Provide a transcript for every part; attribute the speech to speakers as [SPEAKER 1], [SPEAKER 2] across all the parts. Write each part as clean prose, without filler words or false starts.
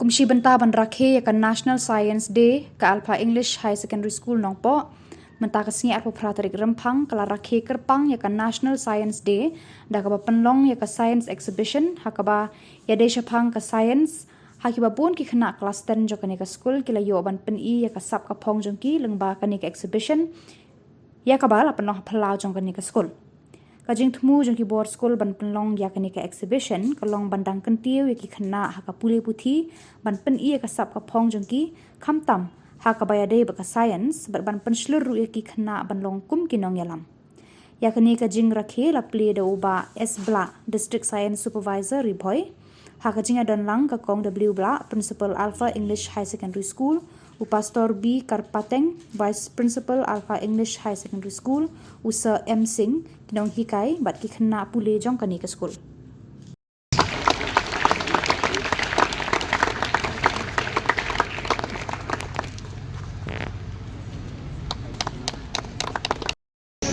[SPEAKER 1] kumshi banta ban Rakhe ya National Science Day ka Alpha English High Secondary School nongpo menta kasngi arpo pratarik rempang kala Rakhe kerpang ya National Science Day da ka Pynlong ya Science Exhibition hakaba ya desha pang ka science hakiba pun ki khana class 10 jo kanika school kila yo ban pen I ya sap ka phong jong ki lengba kanika exhibition ya ka bala panoh phalau jong kanika school kajing thmu jong ki board school ban Pynlong ya kanika exhibition kalong bandang kentiu ya ki khana haka pule puthi ban pen I ya sap ka phong jong ki khamtam haka baya de ba ka science ban pen slur ya ki khana ban long kum kinong yalam ya kanika jing Rakhe la ple de uba S bla district science supervisor riboy haka jinga dan lang ka kong W bla principal Alpha English High Secondary School Pastor B Karpateng Vice Principal Alpha English High Secondary School Usa M Singh kinong hikai bat ki khana pule jong kanika school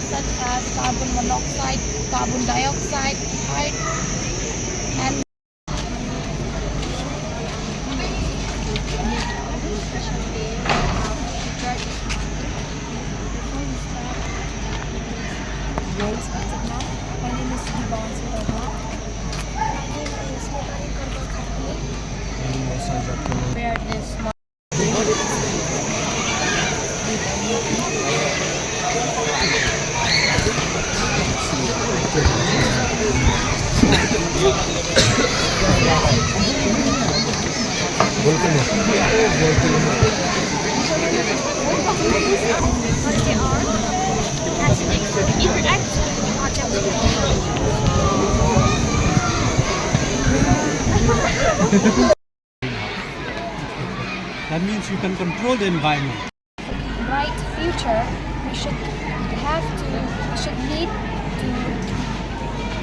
[SPEAKER 2] such as carbon monoxide, carbon dioxide, right? And my name is Bosco. Where this
[SPEAKER 3] That means you can control the environment.
[SPEAKER 2] bright future, we should need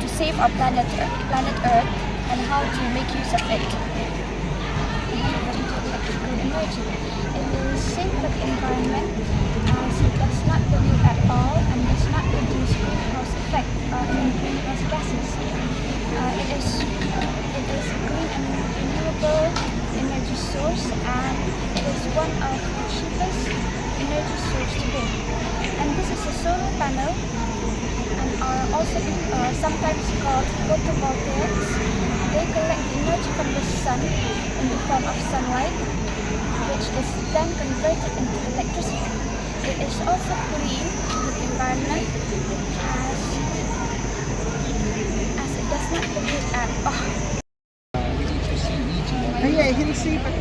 [SPEAKER 2] to save our planet Earth and how to make use of it. Energy. It will save the environment as it does not pollute at all and does not produce greenhouse effect greenhouse gases. It is green and renewable energy source, and it is one of the cheapest energy source today. And this is a solar panel and are also sometimes called photovoltaics. They collect energy from the sun in the form of sunlight, which is then converted into electricity. It is also green to the environment as it does not pollute at all.
[SPEAKER 4] Yeah, I can see, but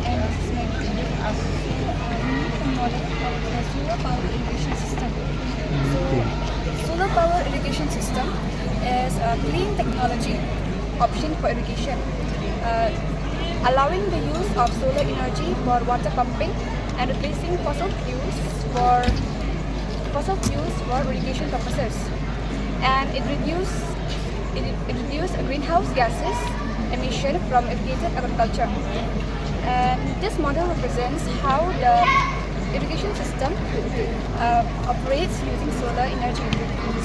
[SPEAKER 2] Solar power irrigation system. So, solar power irrigation system is a clean technology option for irrigation, allowing the use of solar energy for water pumping and replacing fossil fuels for irrigation purposes. And it reduces greenhouse gases emission from irrigated agriculture. And this model represents how the irrigation system operates using solar energy.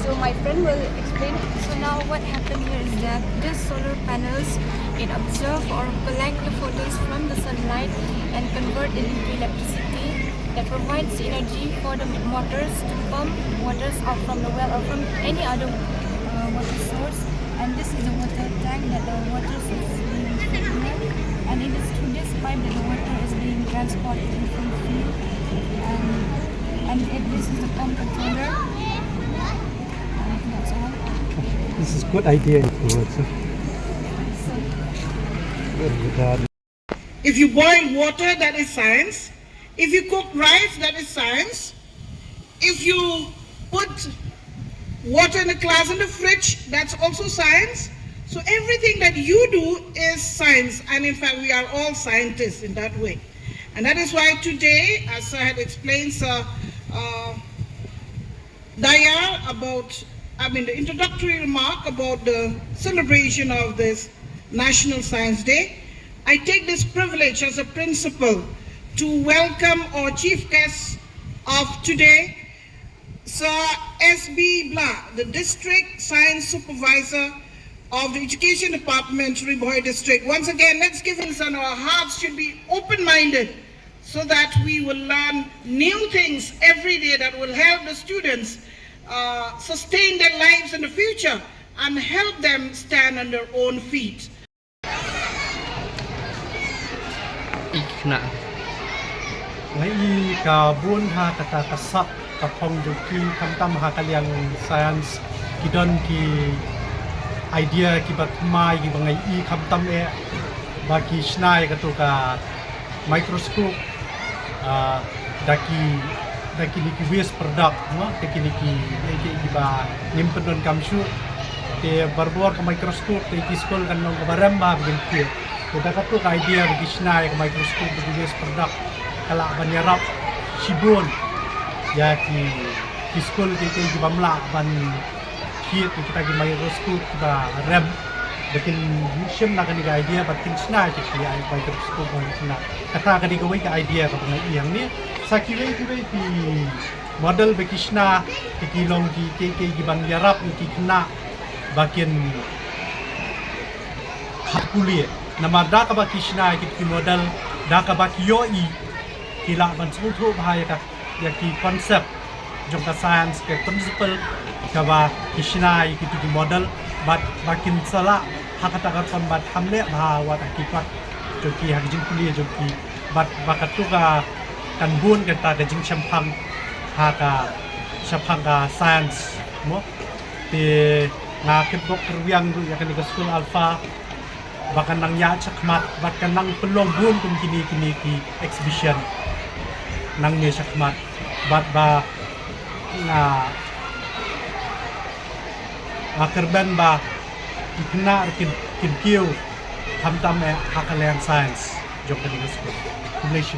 [SPEAKER 2] So my friend will explain.
[SPEAKER 5] So now what happened here is that these solar panels, it absorb or collect the photons from the sunlight and convert it into electricity that provides energy for the motors to pump waters out from the well or from any other water source. And this is the water tank that the water is being filled in, and it is through this pipe that the water is being transported from the field. This is the pump controller. That's all.
[SPEAKER 3] This is good idea.
[SPEAKER 4] if you boil water, that is science. If you cook rice, that is science. If you put water in a glass in the fridge, that's also science. So everything that you do is science, and in fact we are all scientists in that way. And that is why today, as I had explained, Sir Dayal, the introductory remark about the celebration of this National Science Day, I take this privilege as a principal to welcome our chief guest of today, Sir S.B. Bla, the District Science Supervisor of the Education Department, Riboy District. Once again, let's give him some. Our hearts should be open-minded so that we will learn new things every day that will help the students sustain their lives in the future and help them stand on their own feet.
[SPEAKER 3] Ngai ka bun ha kata kasak kapong juki kamtam ha kaliang science kidon ki idea ki batmai ki bangai I kamtam e baki snai katu ka microscope daki niki waste product no daki niki ba nyimpen kamshu te barbor ka microscope te ki skul kan nong baram ba begin ki udah katu ka idea bagi snai ka microscope bagi waste product kala banyarap sibun ya ki skul ki bamla ban kit kita ki microscope kita rem bikin sim nak ni idea batin snai ki microscope ban sna kata kadi ko ka idea ka pengai yang ni sakire ki model bagi sna ki long ki ban yarap ki kena bakin kuliah nama dah ka baki sna ki model dah ka baki yoi kila ban sutu bahaya ka ya ki konsep jong ka science ke principle ka ba ki sna ki model bakin sala hakata ka kon bat hamle bahwa ta ki kwat joki hak jing kuliah joki bakatu ka kan bun ka ta ka jing champang ha ka champang ka science mo te nga kibok kerwiang du ya kan ka school alpha bahkan nang ya chakmat bahkan nang pelong bun kum kini ki exhibition nang ni chakmat ba nga kerban ba ikna kin kiu tham tam hakalean science jok ka school English